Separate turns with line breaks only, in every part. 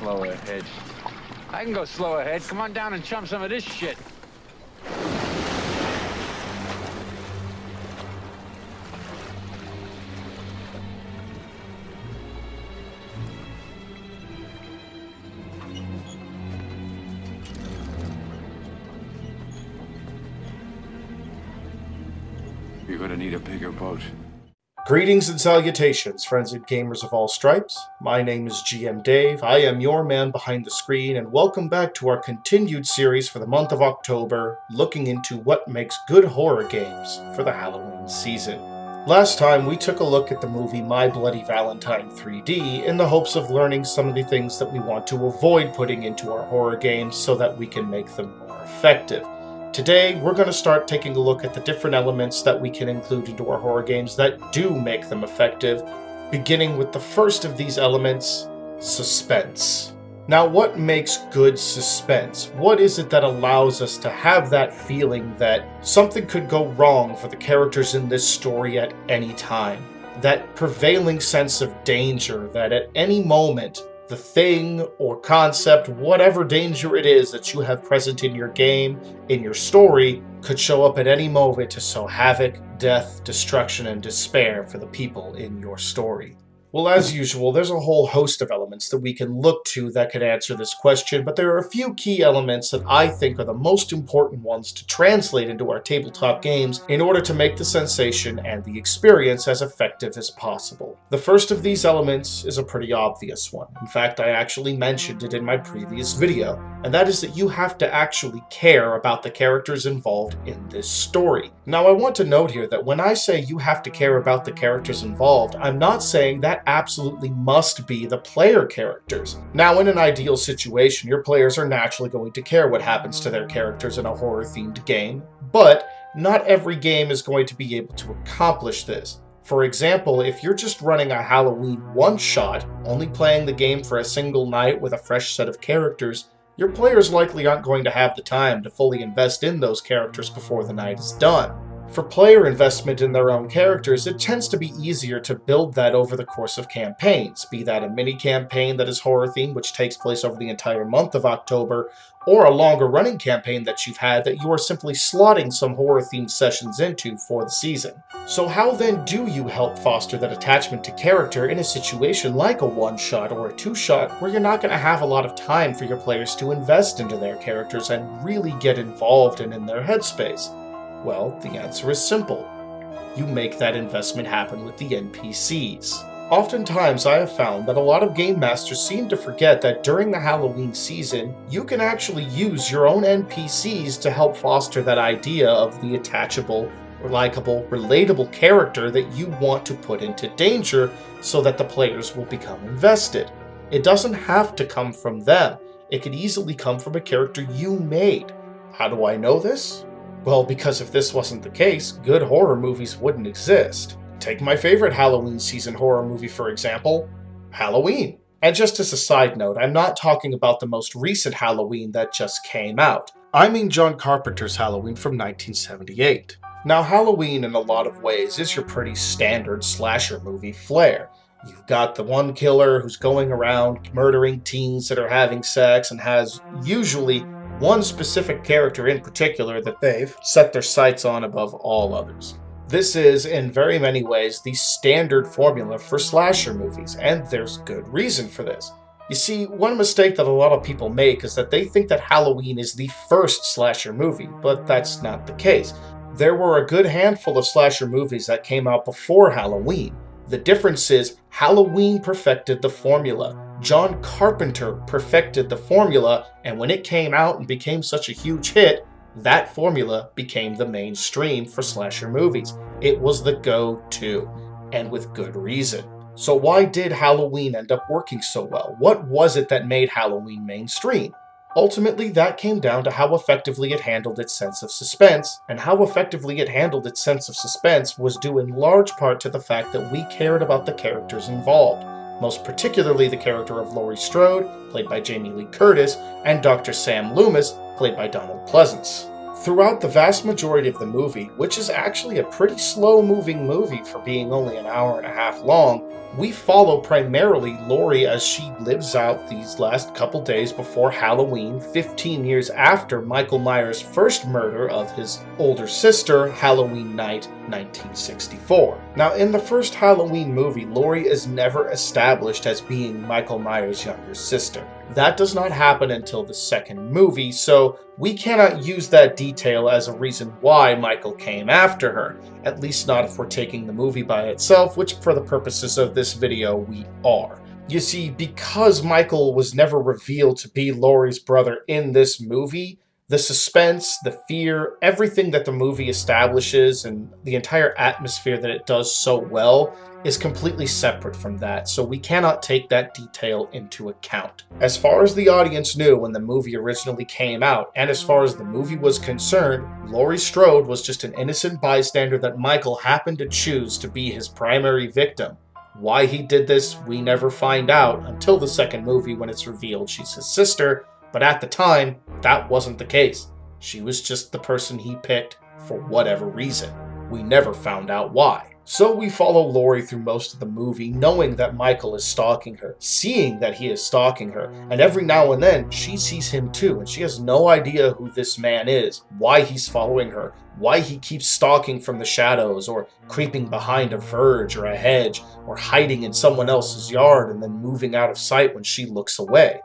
slow ahead. I can go slow ahead. Come on down and chum some of this shit.
You're gonna need a bigger boat.
Greetings and salutations, friends and gamers of all stripes. My name is GM Dave, I am your man behind the screen, and welcome back to our continued series for the month of October, looking into what makes good horror games for the Halloween season. Last time, we took a look at the movie My Bloody Valentine 3D in the hopes of learning some of the things that we want to avoid putting into our horror games so that we can make them more effective. Today, we're going to start taking a look at the different elements that we can include into our horror games that do make them effective, beginning with the first of these elements, suspense. Now, what makes good suspense? What is it that allows us to have that feeling that something could go wrong for the characters in this story at any time? That prevailing sense of danger that at any moment, the thing or concept, whatever danger it is that you have present in your game, in your story, could show up at any moment to sow havoc, death, destruction, and despair for the people in your story. Well, as usual, there's a whole host of elements that we can look to that could answer this question, but there are a few key elements that I think are the most important ones to translate into our tabletop games in order to make the sensation and the experience as effective as possible. The first of these elements is a pretty obvious one. In fact, I actually mentioned it in my previous video, and that is that you have to actually care about the characters involved in this story. Now, I want to note here that when I say you have to care about the characters involved, I'm not saying that absolutely must be the player characters. Now, in an ideal situation, your players are naturally going to care what happens to their characters in a horror-themed game, but not every game is going to be able to accomplish this. For example, if you're just running a Halloween one-shot, only playing the game for a single night with a fresh set of characters, your players likely aren't going to have the time to fully invest in those characters before the night is done. For player investment in their own characters, it tends to be easier to build that over the course of campaigns, be that a mini-campaign that is horror-themed, which takes place over the entire month of October, or a longer-running campaign that you've had that you are simply slotting some horror-themed sessions into for the season. So how then do you help foster that attachment to character in a situation like a one-shot or a two-shot where you're not going to have a lot of time for your players to invest into their characters and really get involved and in their headspace? Well, the answer is simple. You make that investment happen with the NPCs. Oftentimes, I have found that a lot of game masters seem to forget that during the Halloween season, you can actually use your own NPCs to help foster that idea of the attachable, likable, relatable character that you want to put into danger so that the players will become invested. It doesn't have to come from them. It could easily come from a character you made. How do I know this? Well, because if this wasn't the case, good horror movies wouldn't exist. Take my favorite Halloween season horror movie, for example, Halloween. And just as a side note, I'm not talking about the most recent Halloween that just came out. I mean John Carpenter's Halloween from 1978. Now, Halloween in a lot of ways is your pretty standard slasher movie flair. You've got the one killer who's going around murdering teens that are having sex and has usually one specific character in particular that they've set their sights on above all others. This is, in very many ways, the standard formula for slasher movies, and there's good reason for this. You see, one mistake that a lot of people make is that they think that Halloween is the first slasher movie, but that's not the case. There were a good handful of slasher movies that came out before Halloween. The difference is Halloween perfected the formula. John Carpenter perfected the formula, and when it came out and became such a huge hit, that formula became the mainstream for slasher movies. It was the go-to, and with good reason. So why did Halloween end up working so well? What was it that made Halloween mainstream? Ultimately, that came down to how effectively it handled its sense of suspense, and how effectively it handled its sense of suspense was due in large part to the fact that we cared about the characters involved. Most particularly the character of Laurie Strode, played by Jamie Lee Curtis, and Dr. Sam Loomis, played by Donald Pleasance. Throughout the vast majority of the movie, which is actually a pretty slow-moving movie for being only an hour and a half long, we follow primarily Laurie as she lives out these last couple days before Halloween, 15 years after Michael Myers' first murder of his older sister, Halloween night, 1964. Now, in the first Halloween movie, Laurie is never established as being Michael Myers' younger sister. That does not happen until the second movie, so we cannot use that detail as a reason why Michael came after her, at least not if we're taking the movie by itself, which for the purposes of this video we are. You see, because Michael was never revealed to be Laurie's brother in this movie, the suspense, the fear, everything that the movie establishes and the entire atmosphere that it does so well is completely separate from that, so we cannot take that detail into account. As far as the audience knew when the movie originally came out, and as far as the movie was concerned, Laurie Strode was just an innocent bystander that Michael happened to choose to be his primary victim. Why he did this, we never find out until the second movie when it's revealed she's his sister, but at the time, that wasn't the case. She was just the person he picked for whatever reason. We never found out why. So we follow Laurie through most of the movie, knowing that Michael is stalking her, seeing that he is stalking her, and every now and then she sees him too, and she has no idea who this man is, why he's following her, why he keeps stalking from the shadows, or creeping behind a verge or a hedge, or hiding in someone else's yard and then moving out of sight when she looks away.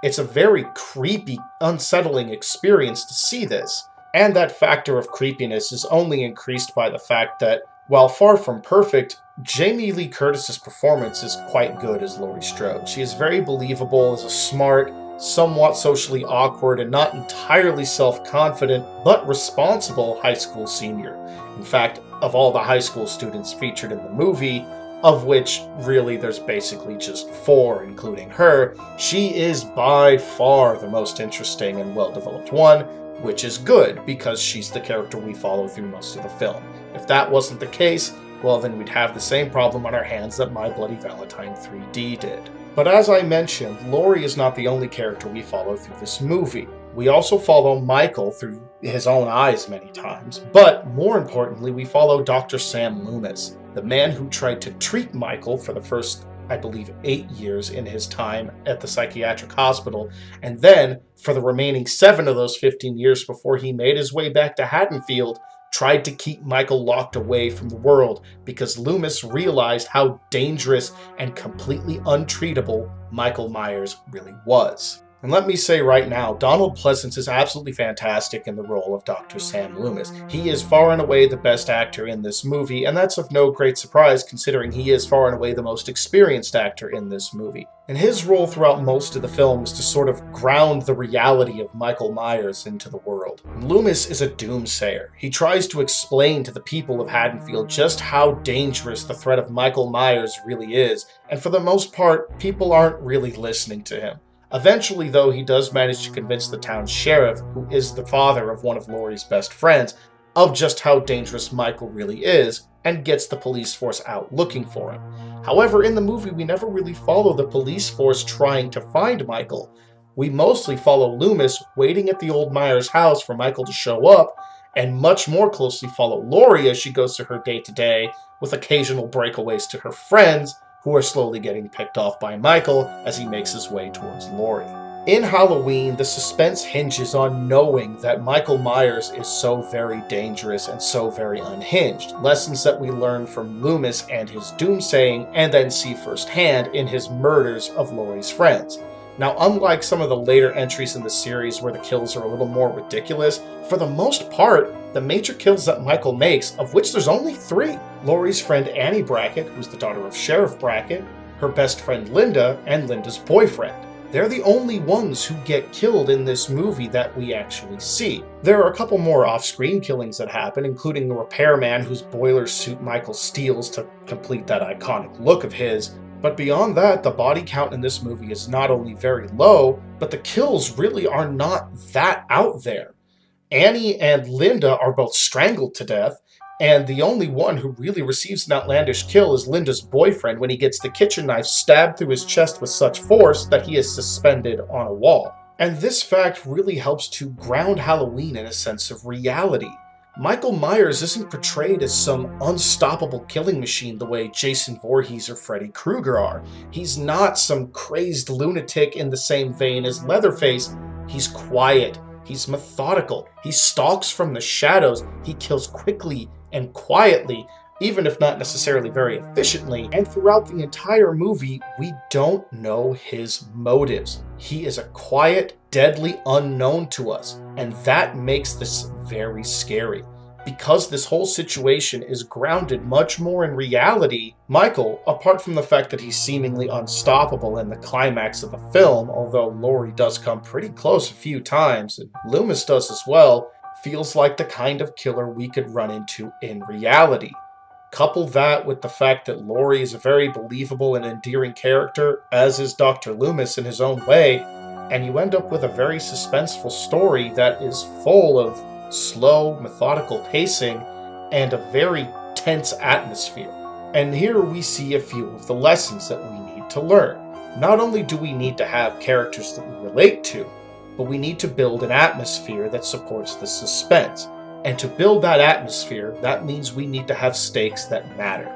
It's a very creepy, unsettling experience to see this, and that factor of creepiness is only increased by the fact that, while far from perfect, Jamie Lee Curtis's performance is quite good as Laurie Strode. She is very believable as a smart, somewhat socially awkward, and not entirely self-confident, but responsible high school senior. In fact, of all the high school students featured in the movie, of which really there's basically just 4, including her, she is by far the most interesting and well-developed one, which is good, because she's the character we follow through most of the film. If that wasn't the case, well then we'd have the same problem on our hands that My Bloody Valentine 3D did. But as I mentioned, Laurie is not the only character we follow through this movie. We also follow Michael through his own eyes many times, but more importantly, we follow Dr. Sam Loomis, the man who tried to treat Michael for the first, I believe, 8 years in his time at the psychiatric hospital, and then, for the remaining 7 of those 15 years before he made his way back to Haddonfield, tried to keep Michael locked away from the world because Loomis realized how dangerous and completely untreatable Michael Myers really was. And let me say right now, Donald Pleasence is absolutely fantastic in the role of Dr. Sam Loomis. He is far and away the best actor in this movie, and that's of no great surprise considering he is far and away the most experienced actor in this movie. And his role throughout most of the film is to sort of ground the reality of Michael Myers into the world. Loomis is a doomsayer. He tries to explain to the people of Haddonfield just how dangerous the threat of Michael Myers really is, and for the most part, people aren't really listening to him. Eventually, though, he does manage to convince the town's sheriff, who is the father of one of Laurie's best friends, of just how dangerous Michael really is, and gets the police force out looking for him. However, in the movie, we never really follow the police force trying to find Michael. We mostly follow Loomis waiting at the old Myers house for Michael to show up, and much more closely follow Laurie as she goes to her day-to-day, with occasional breakaways to her friends, who are slowly getting picked off by Michael as he makes his way towards Laurie. In Halloween, the suspense hinges on knowing that Michael Myers is so very dangerous and so very unhinged, lessons that we learn from Loomis and his doomsaying and then see firsthand in his murders of Laurie's friends. Now, unlike some of the later entries in the series where the kills are a little more ridiculous, for the most part, the major kills that Michael makes, of which there's only 3. Laurie's friend Annie Brackett, who's the daughter of Sheriff Brackett, her best friend Linda, and Linda's boyfriend. They're the only ones who get killed in this movie that we actually see. There are a couple more off-screen killings that happen, including the repairman whose boiler suit Michael steals to complete that iconic look of his. But beyond that, the body count in this movie is not only very low, but the kills really are not that out there. Annie and Linda are both strangled to death, and the only one who really receives an outlandish kill is Linda's boyfriend when he gets the kitchen knife stabbed through his chest with such force that he is suspended on a wall. And this fact really helps to ground Halloween in a sense of reality. Michael Myers isn't portrayed as some unstoppable killing machine the way Jason Voorhees or Freddy Krueger are. He's not some crazed lunatic in the same vein as Leatherface. He's quiet. He's methodical. He stalks from the shadows. He kills quickly and quietly, even if not necessarily very efficiently. And throughout the entire movie, we don't know his motives. He is a quiet, deadly unknown to us, and that makes this very scary. Because this whole situation is grounded much more in reality, Michael, apart from the fact that he's seemingly unstoppable in the climax of the film, although Laurie does come pretty close a few times, and Loomis does as well, feels like the kind of killer we could run into in reality. Couple that with the fact that Laurie is a very believable and endearing character, as is Dr. Loomis in his own way, and you end up with a very suspenseful story that is full of slow, methodical pacing and a very tense atmosphere. And here we see a few of the lessons that we need to learn. Not only do we need to have characters that we relate to, but we need to build an atmosphere that supports the suspense. And to build that atmosphere, that means we need to have stakes that matter.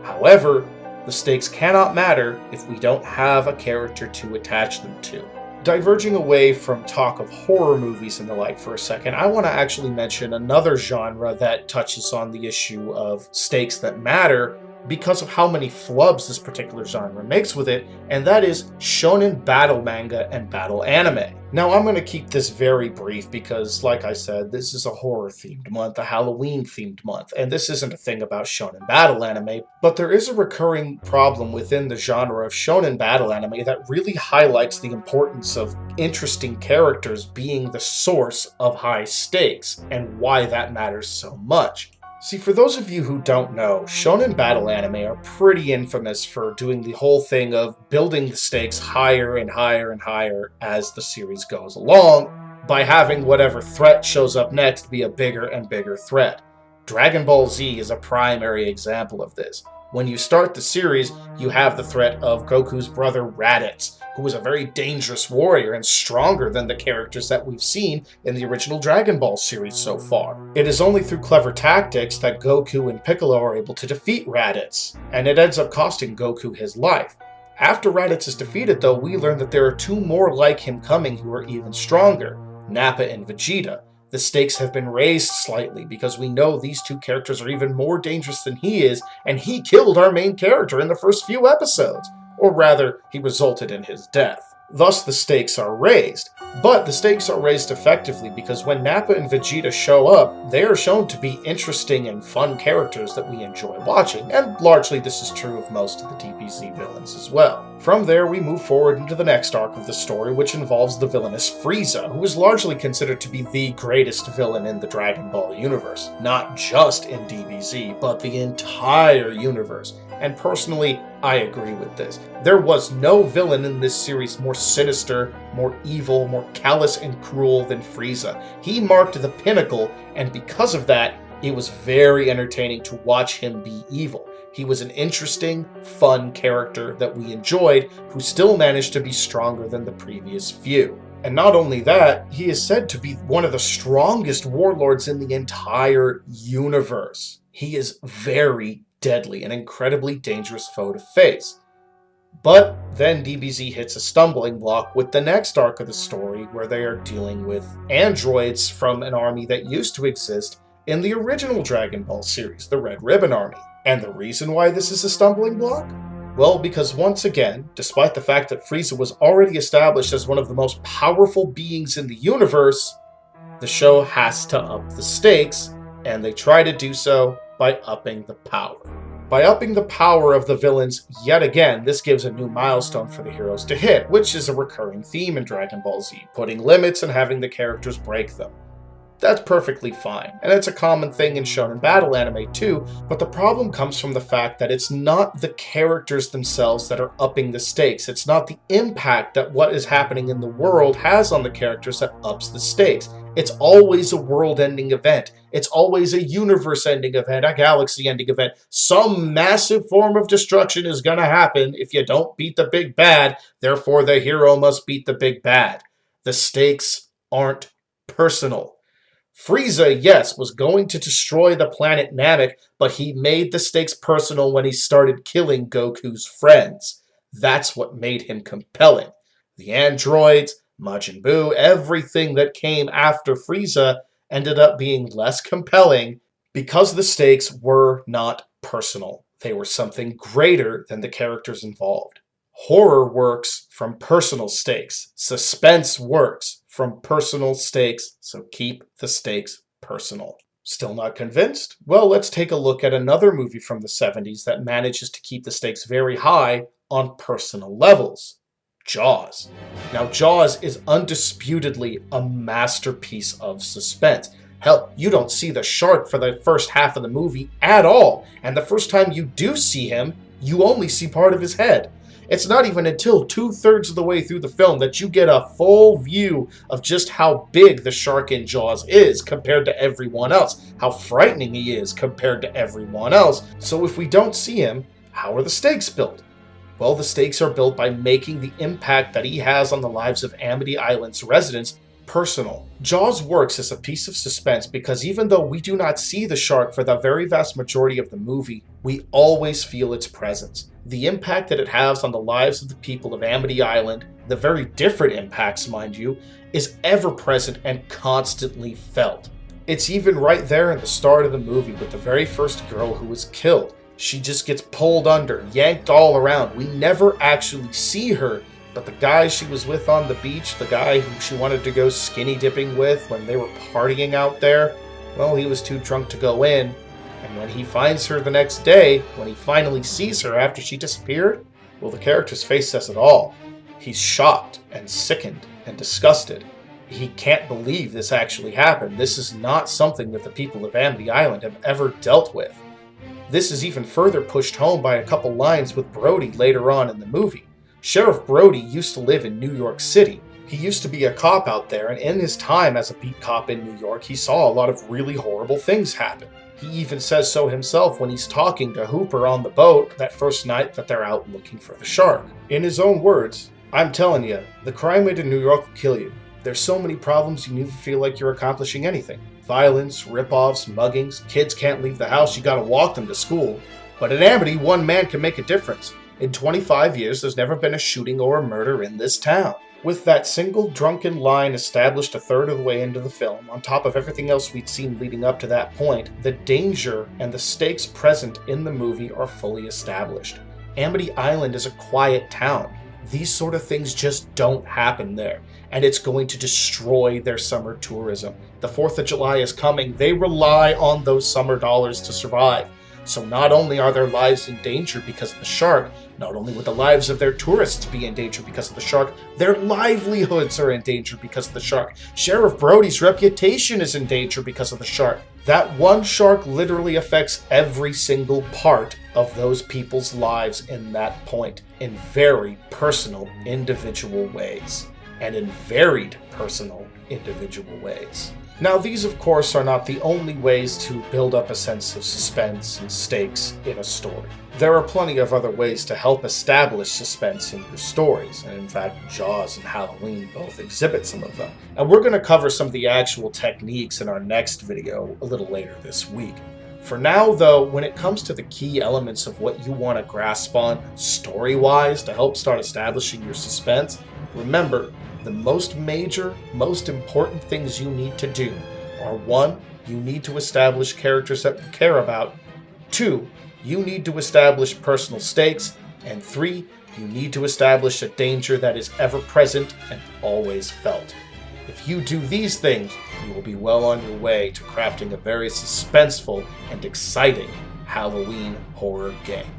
However, the stakes cannot matter if we don't have a character to attach them to. Diverging away from talk of horror movies and the like for a second, I want to actually mention another genre that touches on the issue of stakes that matter because of how many flubs this particular genre makes with it, and that is shonen battle manga and battle anime. Now, I'm going to keep this very brief because, like I said, this is a horror-themed month, a Halloween-themed month, and this isn't a thing about shonen battle anime, but there is a recurring problem within the genre of shonen battle anime that really highlights the importance of interesting characters being the source of high stakes, and why that matters so much. See, for those of you who don't know, shonen battle anime are pretty infamous for doing the whole thing of building the stakes higher and higher and higher as the series goes along, by having whatever threat shows up next be a bigger and bigger threat. Dragon Ball Z is a primary example of this. When you start the series, you have the threat of Goku's brother Raditz, who was a very dangerous warrior and stronger than the characters that we've seen in the original Dragon Ball series so far. It is only through clever tactics that Goku and Piccolo are able to defeat Raditz, and it ends up costing Goku his life. After Raditz is defeated, though, we learn that there are two more like him coming who are even stronger, Nappa and Vegeta. The stakes have been raised slightly because we know these two characters are even more dangerous than he is, and he killed our main character in the first few episodes. Or rather, he resulted in his death. Thus, the stakes are raised. But the stakes are raised effectively because when Nappa and Vegeta show up, they are shown to be interesting and fun characters that we enjoy watching, and largely this is true of most of the DBZ villains as well. From there, we move forward into the next arc of the story, which involves the villainous Frieza, who is largely considered to be the greatest villain in the Dragon Ball universe. Not just in DBZ, but the entire universe. And personally, I agree with this. There was no villain in this series more sinister, more evil, more callous and cruel than Frieza. He marked the pinnacle, and because of that, it was very entertaining to watch him be evil. He was an interesting, fun character that we enjoyed, who still managed to be stronger than the previous few. And not only that, he is said to be one of the strongest warlords in the entire universe. He is very deadly, an incredibly dangerous foe to face. But then DBZ hits a stumbling block with the next arc of the story, where they are dealing with androids from an army that used to exist in the original Dragon Ball series, the Red Ribbon Army. And the reason why this is a stumbling block? Well, because once again, despite the fact that Frieza was already established as one of the most powerful beings in the universe, the show has to up the stakes, and they try to do so by upping the power. By upping the power of the villains yet again, this gives a new milestone for the heroes to hit, which is a recurring theme in Dragon Ball Z, putting limits and having the characters break them. That's perfectly fine, and it's a common thing in shonen battle anime too, but the problem comes from the fact that it's not the characters themselves that are upping the stakes. It's not the impact that what is happening in the world has on the characters that ups the stakes. It's always a world-ending event. It's always a universe-ending event, a galaxy-ending event. Some massive form of destruction is gonna happen if you don't beat the big bad, therefore the hero must beat the big bad. The stakes aren't personal. Frieza, yes, was going to destroy the planet Namek, but he made the stakes personal when he started killing Goku's friends. That's what made him compelling. The androids, Majin Buu, everything that came after Frieza ended up being less compelling because the stakes were not personal. They were something greater than the characters involved. Horror works from personal stakes. Suspense works from personal stakes, so keep the stakes personal. Still not convinced? Well, let's take a look at another movie from the 70s that manages to keep the stakes very high on personal levels. Jaws. Now, Jaws is undisputedly a masterpiece of suspense. Hell, you don't see the shark for the first half of the movie at all, and the first time you do see him, you only see part of his head. It's not even until 2/3 of the way through the film that you get a full view of just how big the shark in Jaws is compared to everyone else, how frightening he is compared to everyone else. So if we don't see him, how are the stakes built? Well, the stakes are built by making the impact that he has on the lives of Amity Island's residents personal. Jaws works as a piece of suspense because even though we do not see the shark for the very vast majority of the movie, we always feel its presence. The impact that it has on the lives of the people of Amity Island, the very different impacts, mind you, is ever present and constantly felt. It's even right there in the start of the movie with the very first girl who is killed. She just gets pulled under, yanked all around. We never actually see her, but the guy she was with on the beach, the guy who she wanted to go skinny dipping with when they were partying out there, well, he was too drunk to go in. And when he finds her the next day, when he finally sees her after she disappeared, well, the character's face says it all. He's shocked and sickened and disgusted. He can't believe this actually happened. This is not something that the people of Amity Island have ever dealt with. This is even further pushed home by a couple lines with Brody later on in the movie. Sheriff Brody used to live in New York City. He used to be a cop out there, and in his time as a beat cop in New York, he saw a lot of really horrible things happen. He even says so himself when he's talking to Hooper on the boat that first night that they're out looking for the shark. In his own words, "I'm telling you, the crime rate in New York will kill you. There's so many problems you never feel like you're accomplishing anything. Violence, rip-offs, muggings, kids can't leave the house, you gotta walk them to school. But in Amity, one man can make a difference. In 25 years, there's never been a shooting or a murder in this town." With that single drunken line established a third of the way into the film, on top of everything else we'd seen leading up to that point, the danger and the stakes present in the movie are fully established. Amity Island is a quiet town. These sort of things just don't happen there, and it's going to destroy their summer tourism. The 4th of July is coming. They rely on those summer dollars to survive. So not only are their lives in danger because of the shark, not only would the lives of their tourists be in danger because of the shark, their livelihoods are in danger because of the shark. Sheriff Brody's reputation is in danger because of the shark. That one shark literally affects every single part of those people's lives in that point, in very personal, individual ways, and in varied personal, individual ways. Now, these, of course, are not the only ways to build up a sense of suspense and stakes in a story. There are plenty of other ways to help establish suspense in your stories, and in fact, Jaws and Halloween both exhibit some of them. And we're going to cover some of the actual techniques in our next video a little later this week. For now, though, when it comes to the key elements of what you want to grasp on story-wise to help start establishing your suspense, remember, the most major, most important things you need to do are 1. You need to establish characters that you care about. 2. You need to establish personal stakes. And 3. You need to establish a danger that is ever present and always felt. If you do these things, you will be well on your way to crafting a very suspenseful and exciting Halloween horror game.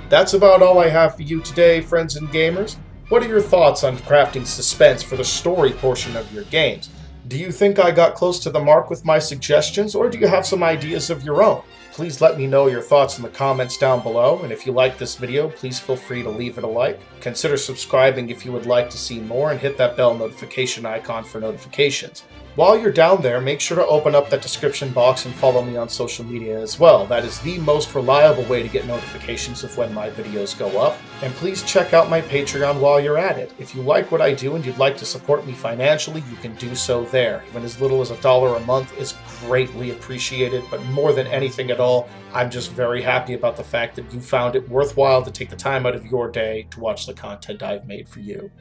That's about all I have for you today, friends and gamers. What are your thoughts on crafting suspense for the story portion of your games? Do you think I got close to the mark with my suggestions, or do you have some ideas of your own? Please let me know your thoughts in the comments down below, and if you like this video, please feel free to leave it a like. Consider subscribing if you would like to see more, and hit that bell notification icon for notifications. While you're down there, make sure to open up that description box and follow me on social media as well. That is the most reliable way to get notifications of when my videos go up. And please check out my Patreon while you're at it. If you like what I do and you'd like to support me financially, you can do so there. Even as little as $1 a month is greatly appreciated, but more than anything at all, I'm just very happy about the fact that you found it worthwhile to take the time out of your day to watch the content I've made for you.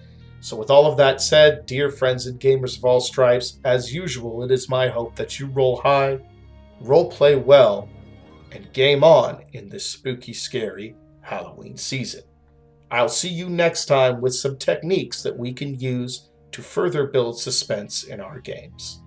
So with all of that said, dear friends and gamers of all stripes, as usual, it is my hope that you roll high, role play well, and game on in this spooky, scary Halloween season. I'll see you next time with some techniques that we can use to further build suspense in our games.